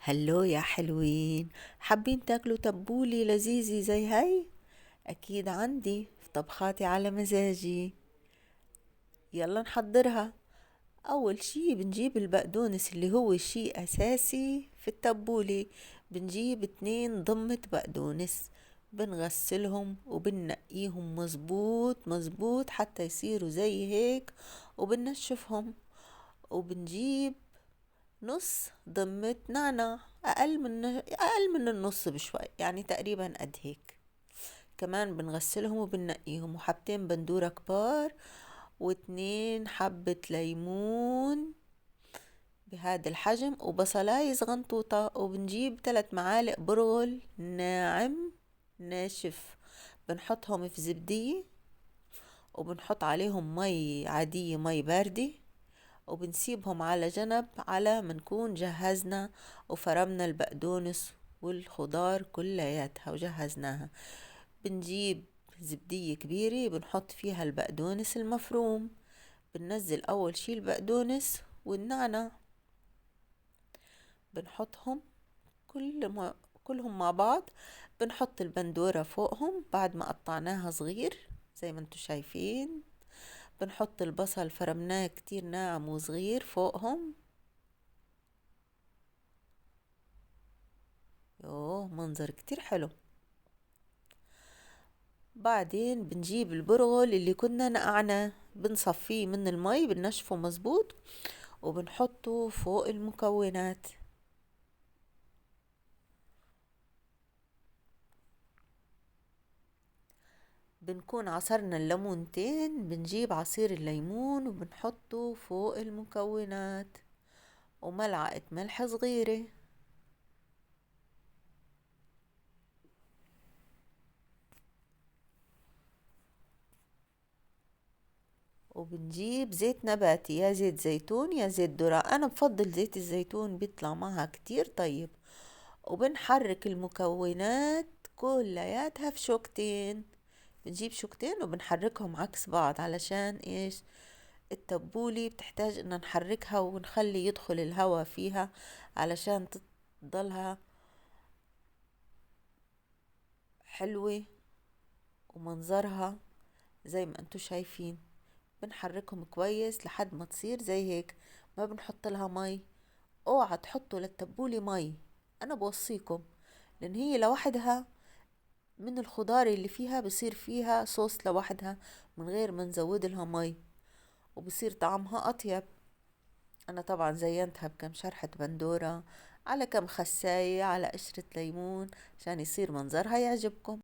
هلو يا حلوين، حابين تاكلوا تبولي لذيذة زي هاي؟ أكيد عندي في طبخاتي على مزاجي. يلا نحضرها. أول شي بنجيب البقدونس اللي هو شي أساسي في التبولة. بنجيب 2 ضمة بقدونس، بنغسلهم وبنقيهم مزبوط مزبوط حتى يصيروا زي هيك، وبنشفهم. وبنجيب نص ضمة نعناع، أقل من النص بشوي، يعني تقريبا قد هيك. كمان بنغسلهم وبنقيهم، وحبتين بندورة كبار، و2 حبة ليمون بهذا الحجم، وبصلاية صغنطوطة. وبنجيب 3 معالق برغل ناعم ناشف، بنحطهم في زبدية، وبنحط عليهم مي عادية، مي باردة، وبنسيبهم على جنب على ما نكون جهزنا وفرمنا البقدونس والخضار كلياتها وجهزناها. بنجيب زبدية كبيرة بنحط فيها البقدونس المفروم. بننزل أول شي البقدونس والنعناع، بنحطهم كلهم مع بعض. بنحط البندورة فوقهم بعد ما قطعناها صغير زي ما انتو شايفين. بنحط البصل فرمناه كتير ناعم وصغير فوقهم. يوه، منظر كتير حلو. بعدين بنجيب البرغل اللي كنا نقعناه، بنصفيه من المي، بنشفه مزبوط، وبنحطه فوق المكونات. بنكون عصرنا الليمونتين، بنجيب عصير الليمون وبنحطه فوق المكونات، وملعقة ملح صغيرة. وبنجيب زيت نباتي، يا زيت زيتون يا زيت ذرة، أنا بفضل زيت الزيتون بيطلع معها كتير طيب. وبنحرك المكونات كلياتها في شوكتين. بنجيب شوكتين وبنحركهم عكس بعض، علشان ايش؟ التبولة بتحتاج ان نحركها ونخلي يدخل الهواء فيها علشان تضلها حلوة ومنظرها زي ما انتو شايفين. بنحركهم كويس لحد ما تصير زي هيك. ما بنحط لها مي، اوعى تحطوا للتبولة مي، انا بوصيكم، لان هي لوحدها من الخضار اللي فيها بصير فيها صوص لوحدها من غير ما نزود لها مي، وبصير طعمها أطيب. أنا طبعا زينتها بكم شرحة بندورة، على كم خساية، على قشرة ليمون، عشان يصير منظرها يعجبكم.